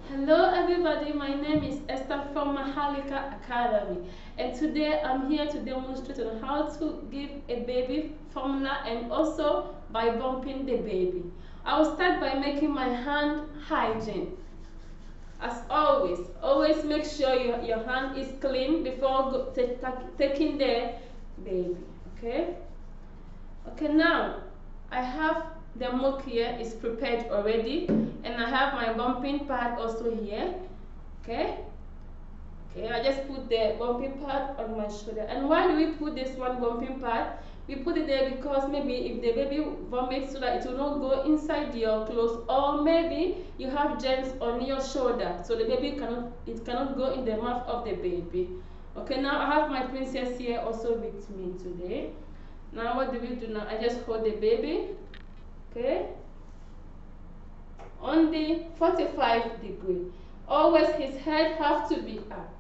Hello everybody, my name is Esther from Mahalika Academy, and today I'm here to demonstrate on how to give a baby formula and also by bumping the baby. I will start by making my hand hygiene. As always make sure your hand is clean before taking the baby, okay? Okay, now I have the milk here is prepared already, and I have my bumping pad also here. Okay, I just put the bumping pad on my shoulder. And why do we put this one bumping pad? We put it there because maybe if the baby vomits, so that it will not go inside your clothes, or maybe you have germs on your shoulder, so the baby cannot go in the mouth of the baby. Okay, now I have my princess here also with me today. Now what do we do now? I just hold the baby, okay, on the 45 degree. Always his head have to be up,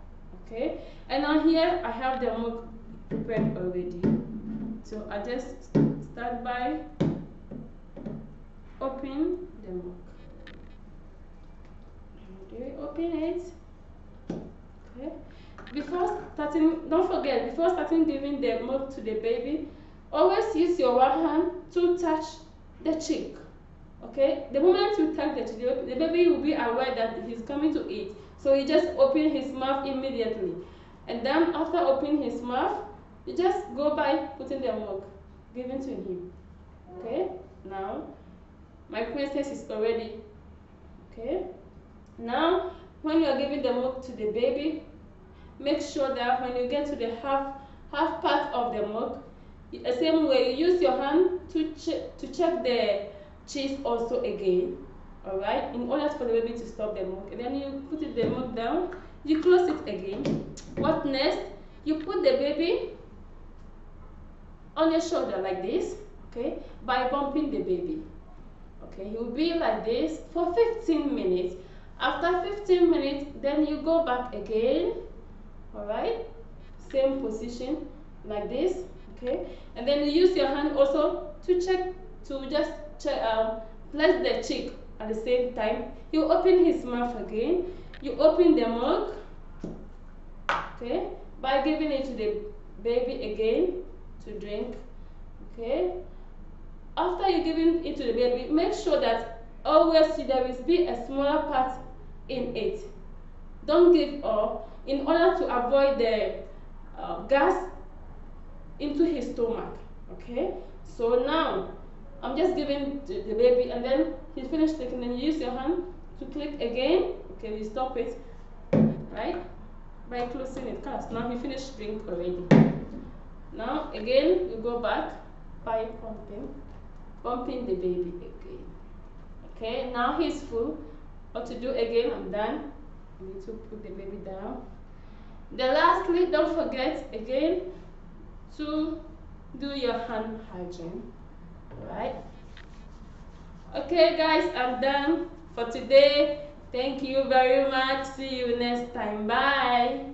okay. And now here I have the milk prepared already. So I just start by opening the milk. Do we open it? Okay. Before starting, don't forget, before starting giving the milk to the baby, always use your one hand to touch the cheek. Okay, the moment you touch the cheek, the baby will be aware that he's coming to eat. So you just open his mouth immediately. And then after opening his mouth, you just go by putting the milk, giving to him. Okay, now my princess is already. Okay, now when you are giving the milk to the baby, make sure that when you get to the half part of the milk, the same way you use your hand to check the cheese also again, all right, in order for the baby to stop the milk. And then you put the milk down, you close it again. What next? You put the baby on your shoulder like this, okay, by bumping the baby. Okay, he will be like this for 15 minutes. After 15 minutes, then you go back again, all right, same position like this, okay, and then you use your hand also to check, to just place the cheek at the same time. You open his mouth again, you open the milk, okay, by giving it to the baby again to drink, okay. After you giving it to the baby, make sure that always there will be a smaller part in it. Don't give all, in order to avoid the gas into his stomach, okay. So now I'm just giving the baby, and then he's finished taking, and you use your hand to click again, okay, we stop it, right, by closing it. Cast. Now he finished drink already. Now again you go back by pumping the baby again. Okay, now he's full. What to do again? I'm done. You need to put the baby down. Then lastly, don't forget again to do your hand hygiene. Alright. Okay guys, I'm done for today. Thank you very much. See you next time. Bye.